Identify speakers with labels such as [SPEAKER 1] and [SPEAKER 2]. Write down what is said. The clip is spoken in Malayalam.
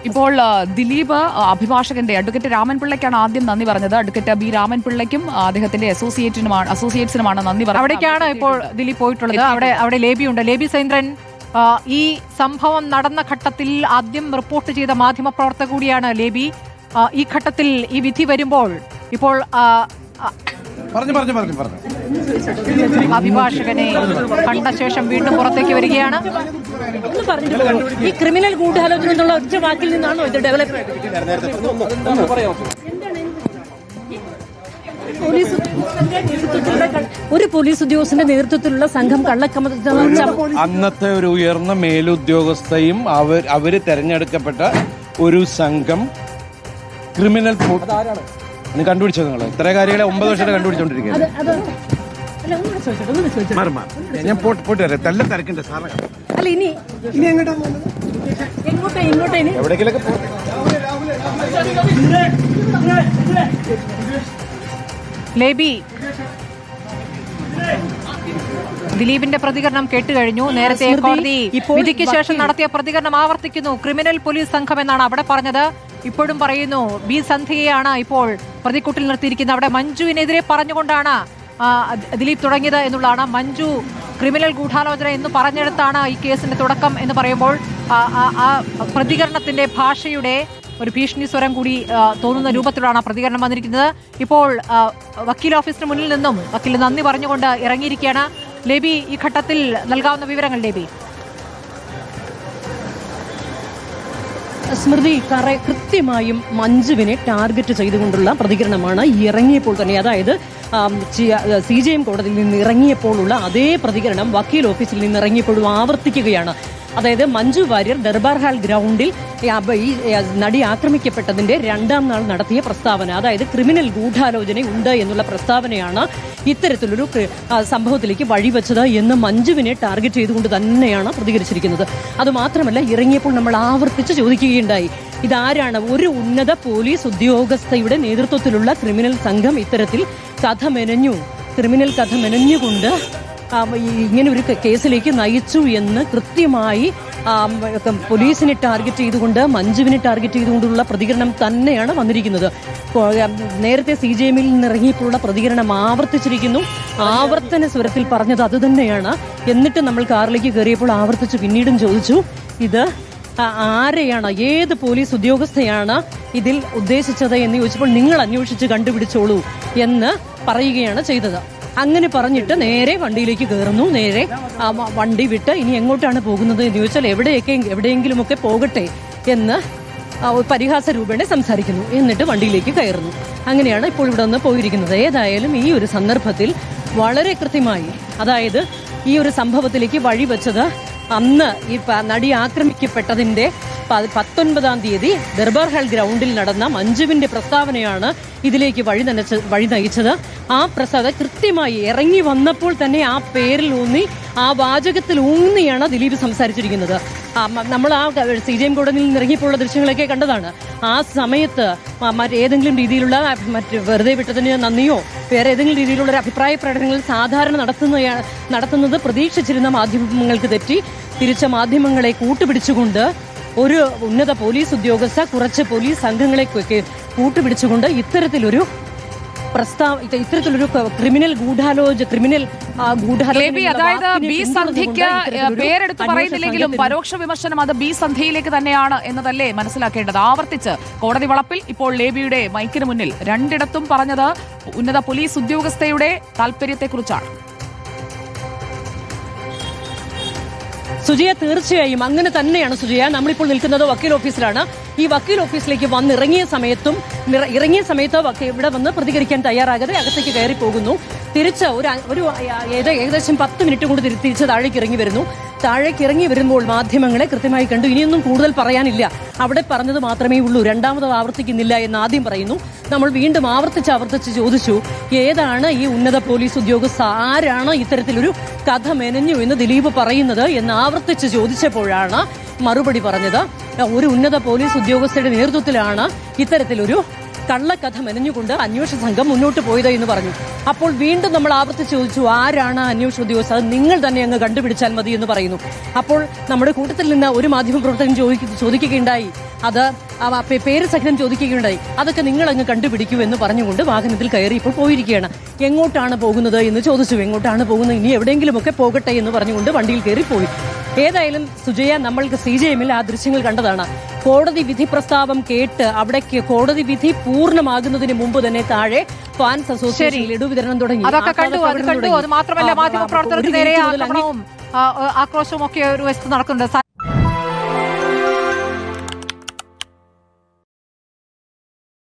[SPEAKER 1] ഇപ്പോൾ ദിലീപ് അഭിഭാഷകന്റെ അഡ്വക്കേറ്റ് രാമൻപിള്ളയ്ക്കാണ് ആദ്യം നന്ദി പറഞ്ഞത്. അഡ്വക്കേറ്റ് ബി രാമൻപിള്ളയ്ക്കും അദ്ദേഹത്തിന്റെ അസോസിയേറ്റ്സിനുമാണ് നന്ദി പറഞ്ഞത്.
[SPEAKER 2] അവിടേക്കാണ് ഇപ്പോൾ ദിലീപ് പോയിട്ടുള്ളത്. അവിടെ ലേബി ഉണ്ട്. ലേബി സൈന്ദ്രൻ, ഈ സംഭവം നടന്ന ഘട്ടത്തിൽ ആദ്യം റിപ്പോർട്ട് ചെയ്ത മാധ്യമപ്രവർത്തക കൂടിയാണ് ലേബി. ഈ ഘട്ടത്തിൽ ഈ വിധി വരുമ്പോൾ ഇപ്പോൾ അഭിഭാഷകനെ കണ്ട ശേഷം വീണ്ടും പുറത്തേക്ക് വരികയാണ്.
[SPEAKER 3] ഈ ക്രിമിനൽ ഗൂഢാലോചന എന്നുള്ള ഒറ്റ വാക്കിൽ നിന്നാണോ ഇത് ഡെവലപ്പ് ഒരു പോലീസ് ഉദ്യോഗസ്ഥന്റെ നേതൃത്വത്തിലുള്ള സംഘം
[SPEAKER 4] അന്നത്തെ ഒരു ഉയർന്ന മേലുദ്യോഗസ്ഥയും അവര് തെരഞ്ഞെടുക്കപ്പെട്ട ഒരു സംഘം ക്രിമിനൽ കണ്ടുപിടിച്ചത്. നിങ്ങൾ ഇത്ര കാര്യങ്ങളെ 9 വർഷമായിട്ട് കണ്ടുപിടിച്ചോണ്ടിരിക്കുകയാണ്. ഞാൻ പോട്ട് വരാം. തല്ല തിരക്കുണ്ട് സാറേ.
[SPEAKER 3] അല്ല ഇനി
[SPEAKER 4] എവിടേക്കിലൊക്കെ
[SPEAKER 2] ലേബി, ദിലീപിന്റെ പ്രതികരണം കേട്ടുകഴിഞ്ഞു. നേരത്തെ കോടതി വിധിക്ക് ശേഷം നടത്തിയ പ്രതികരണം ആവർത്തിക്കുന്നു. ക്രിമിനൽ പോലീസ് സംഘം എന്നാണ് അവിടെ പറഞ്ഞത്. ഇപ്പോഴും പറയുന്നു ബി സന്ധ്യയാണ് ഇപ്പോൾ പ്രതിക്കൂട്ടിൽ നിർത്തിയിരിക്കുന്നത്. അവിടെ മഞ്ജുവിനെതിരെ പറഞ്ഞുകൊണ്ടാണ് ദിലീപ് തുടങ്ങിയത് എന്നുള്ളതാണ്. മഞ്ജു ക്രിമിനൽ ഗൂഢാലോചന എന്ന് പറഞ്ഞെടുത്താണ് ഈ കേസിന്റെ തുടക്കം എന്ന് പറയുമ്പോൾ ആ പ്രതികരണത്തിന്റെ ഭാഷയുടെ ഒരു ഭീഷണി സ്വരം കൂടി തോന്നുന്ന രൂപത്തിലാണ് പ്രതികരണം വന്നിരിക്കുന്നത്. ഇപ്പോൾ വക്കീൽ ഓഫീസിന് മുന്നിൽ നിന്നും വക്കീൽ നന്ദി പറഞ്ഞുകൊണ്ട് ഇറങ്ങിയിരിക്കുകയാണ്. ലേബി, ഈ ഘട്ടത്തിൽ നൽകാവുന്ന വിവരങ്ങൾ ലേബി.
[SPEAKER 3] സ്മൃതി, കൃത്യമായും മഞ്ജുവിനെ ടാർഗറ്റ് ചെയ്തുകൊണ്ടുള്ള പ്രതികരണമാണ് ഇറങ്ങിയപ്പോൾ തന്നെ. അതായത് CJM കോടതിയിൽ നിന്ന് ഇറങ്ങിയപ്പോഴുള്ള അതേ പ്രതികരണം വക്കീൽ ഓഫീസിൽ നിന്ന് ഇറങ്ങിയപ്പോഴും ആവർത്തിക്കുകയാണ്. അതായത് മഞ്ജു വാര്യർ ദർബാർ ഹാൾ ഗ്രൗണ്ടിൽ ഈ നടി ആക്രമിക്കപ്പെട്ടതിന്റെ 2ാം നാൾ നടത്തിയ പ്രസ്താവന, അതായത് ക്രിമിനൽ ഗൂഢാലോചന ഉണ്ട് എന്നുള്ള പ്രസ്താവനയാണ് ഇത്തരത്തിലൊരു സംഭവത്തിലേക്ക് വഴിവെച്ചത് എന്ന് മഞ്ജുവിനെ ടാർഗറ്റ് ചെയ്തുകൊണ്ട് തന്നെയാണ് പ്രതികരിച്ചിരിക്കുന്നത്. അതുമാത്രമല്ല, ഇറങ്ങിയപ്പോൾ നമ്മൾ ആവർത്തിച്ച് ചോദിക്കുകയുണ്ടായി, ഇതാരാണ്? ഒരു ഉന്നത പോലീസ് ഉദ്യോഗസ്ഥയുടെ നേതൃത്വത്തിലുള്ള ക്രിമിനൽ സംഘം ഇത്തരത്തിൽ ക്രിമിനൽ കഥ മെനഞ്ഞുകൊണ്ട് ഇങ്ങനെ ഒരു കേസിലേക്ക് നയിച്ചു എന്ന് കൃത്യമായി പോലീസിനെ ടാർഗറ്റ് ചെയ്തുകൊണ്ട്, മഞ്ജുവിനെ ടാർഗറ്റ് ചെയ്തുകൊണ്ടുള്ള പ്രതികരണം തന്നെയാണ് വന്നിരിക്കുന്നത്. നേരത്തെ CJMൽ നിന്നിറങ്ങിയപ്പോഴുള്ള പ്രതികരണം ആവർത്തിച്ചിരിക്കുന്നു. ആവർത്തന സ്വരത്തിൽ പറഞ്ഞത് അത് തന്നെയാണ്. എന്നിട്ട് നമ്മൾ കാറിലേക്ക് കയറിയപ്പോൾ ആവർത്തിച്ച് പിന്നീടും ചോദിച്ചു, ഇത് ആരെയാണ്, ഏത് പോലീസ് ഉദ്യോഗസ്ഥയാണ് ഇതിൽ ഉദ്ദേശിച്ചത് എന്ന് ചോദിച്ചപ്പോൾ നിങ്ങൾ അന്വേഷിച്ച് കണ്ടുപിടിച്ചോളൂ എന്ന് പറയുകയാണ് ചെയ്തത്. അങ്ങനെ പറഞ്ഞിട്ട് നേരെ വണ്ടിയിലേക്ക് കയറുന്നു. നേരെ വണ്ടി വിട്ട് ഇനി എങ്ങോട്ടാണ് പോകുന്നത് എന്ന് ചോദിച്ചാൽ എവിടെയെങ്കിലുമൊക്കെ പോകട്ടെ എന്ന് പരിഹാസ രൂപേണ സംസാരിക്കുന്നു. എന്നിട്ട് വണ്ടിയിലേക്ക് കയറുന്നു. അങ്ങനെയാണ് ഇപ്പോൾ ഇവിടെ നിന്ന് പോയിരിക്കുന്നത്. ഏതായാലും ഈ ഒരു സന്ദർഭത്തിൽ വളരെ കൃത്യമായി, അതായത് ഈ ഒരു സംഭവത്തിലേക്ക് വഴിവെച്ചത് അന്ന് ഈ നടി ആക്രമിക്കപ്പെട്ടതിന്റെ 19-ാം തീയതി ദർബാർ ഹാൾ ഗ്രൗണ്ടിൽ നടന്ന മഞ്ജുവിന്റെ പ്രസ്താവനയാണ് ഇതിലേക്ക് വഴി നയിച്ചത്. ആ പ്രസ്താവന കൃത്യമായി ഇറങ്ങി വന്നപ്പോൾ തന്നെ ആ പേരിൽ ഊന്നി, ആ വാചകത്തിൽ ഊന്നിയാണ് ദിലീപ് സംസാരിച്ചിരിക്കുന്നത്. നമ്മൾ ആ CJM കോടതിയിൽ നിന്ന് ഇറങ്ങിയപ്പോഴുള്ള ദൃശ്യങ്ങളൊക്കെ കണ്ടതാണ്. ആ സമയത്ത് മറ്റേതെങ്കിലും രീതിയിലുള്ള വെറുതെ വിട്ടതിന് നന്ദിയോ വേറെ ഏതെങ്കിലും രീതിയിലുള്ള ഒരു അഭിപ്രായ പ്രകടനങ്ങൾ സാധാരണ നടത്തുന്നത് പ്രതീക്ഷിച്ചിരുന്ന മാധ്യമങ്ങൾക്ക് തെറ്റി തിരിച്ച മാധ്യമങ്ങളെ കൂട്ടുപിടിച്ചുകൊണ്ട് ഒരു ഉന്നത പോലീസ് ഉദ്യോഗസ്ഥ കുറച്ച് പോലീസ് സംഘങ്ങളെ കൂട്ടുപിടിച്ചുകൊണ്ട് ഇത്തരത്തിലൊരു ക്രിമിനൽ
[SPEAKER 1] അതായത് ബി സന്ധ്യയ്ക്ക് പേരെടുത്ത് പറയുന്നില്ലെങ്കിലും പരോക്ഷ വിമർശനം അത് ബി സന്ധ്യയിലേക്ക് തന്നെയാണ് എന്നതല്ലേ മനസ്സിലാക്കേണ്ടത്. ആവർത്തിച്ച് കോടതി വളപ്പിൽ ഇപ്പോൾ ലേബിയുടെ മൈക്കിന് മുന്നിൽ 2ഇടത്തും പറഞ്ഞത് ഉന്നത പോലീസ് ഉദ്യോഗസ്ഥയുടെ താല്പര്യത്തെക്കുറിച്ചാണ്.
[SPEAKER 3] സുജയ, തീർച്ചയായും അങ്ങനെ തന്നെയാണ് സുജയ. നമ്മളിപ്പോൾ നിൽക്കുന്നത് വക്കീൽ ഓഫീസിലാണ്. ഈ വക്കീൽ ഓഫീസിലേക്ക് ഇറങ്ങിയ സമയത്ത് ഇവിടെ വന്ന് പ്രതികരിക്കാൻ തയ്യാറാകാതെ അകത്തേക്ക് കയറി പോകുന്നു. തിരിച്ച് ഏകദേശം 10 മിനിറ്റ് കൊണ്ട് തിരിച്ച് താഴേക്ക് ഇറങ്ങി വരുന്നു. താഴേക്ക് ഇറങ്ങി വരുമ്പോൾ മാധ്യമങ്ങളെ കൃത്യമായി കണ്ടു. ഇനിയൊന്നും കൂടുതൽ പറയാനില്ല, അവിടെ പറഞ്ഞത് മാത്രമേ ഉള്ളൂ, രണ്ടാമത് ആവർത്തിക്കുന്നില്ല എന്ന് ആദ്യം പറയുന്നു. നമ്മൾ വീണ്ടും ആവർത്തിച്ച് ചോദിച്ചു, ഏതാണ് ഈ ഉന്നത പോലീസ് ഉദ്യോഗസ്ഥ, ആരാണ് ഇത്തരത്തിലൊരു കഥ മെനഞ്ഞു എന്ന് ദിലീപ് പറയുന്നത് എന്ന് ആവർത്തിച്ച് ചോദിച്ചപ്പോഴാണ് മറുപടി പറഞ്ഞത്, ഒരു ഉന്നത പോലീസ് ഉദ്യോഗസ്ഥയുടെ നേതൃത്വത്തിലാണ് ഇത്തരത്തിലൊരു കള്ളക്കഥ മെനഞ്ഞുകൊണ്ട് അന്വേഷണ സംഘം മുന്നോട്ട് പോയത് എന്ന് പറഞ്ഞു. അപ്പോൾ വീണ്ടും നമ്മൾ ആവർത്തിച്ച് ചോദിച്ചു, ആരാണ് അന്വേഷണ ഉദ്യോഗസ്ഥർ, നിങ്ങൾ തന്നെ അങ്ങ് കണ്ടുപിടിച്ചാൽ മതി എന്ന് പറയുന്നു. അപ്പോൾ നമ്മുടെ കൂട്ടത്തിൽ നിന്ന് ഒരു മാധ്യമപ്രവർത്തകൻ ചോദിക്കുകയുണ്ടായി, അത് പേര് സഹിതം ചോദിക്കുകയുണ്ടായി. അതൊക്കെ നിങ്ങൾ അങ്ങ് കണ്ടുപിടിക്കൂ എന്ന് പറഞ്ഞുകൊണ്ട് വാഹനത്തിൽ കയറി ഇപ്പോൾ പോയിരിക്കുകയാണ്. എങ്ങോട്ടാണ് പോകുന്നത് എന്ന് ചോദിച്ചു. എങ്ങോട്ടാണ് പോകുന്നത്, ഇനി എവിടെയെങ്കിലുമൊക്കെ പോകട്ടെ എന്ന് പറഞ്ഞുകൊണ്ട് വണ്ടിയിൽ കയറി പോയി. ഏതായാലും സുജയ, നമ്മൾക്ക് CJM-ൽ ആ ദൃശ്യങ്ങൾ കണ്ടതാണ്. കോടതി വിധി പ്രസ്താവം കേട്ട് അവിടെ കോടതി വിധി പൂർണ്ണമാകുന്നതിന് മുമ്പ് തന്നെ താഴെ ഫാൻസ് അസോസിയേഷൻ ലഡു വിതരണം തുടങ്ങി.
[SPEAKER 2] അതൊക്കെ കണ്ടു. അത് മാത്രമല്ല മാധ്യമപ്രവർത്തകർക്ക് നേരെ ആക്രമണവും ആക്രോശവും ഒക്കെ ഒരു വശത്ത് നടക്കുന്നുണ്ട്.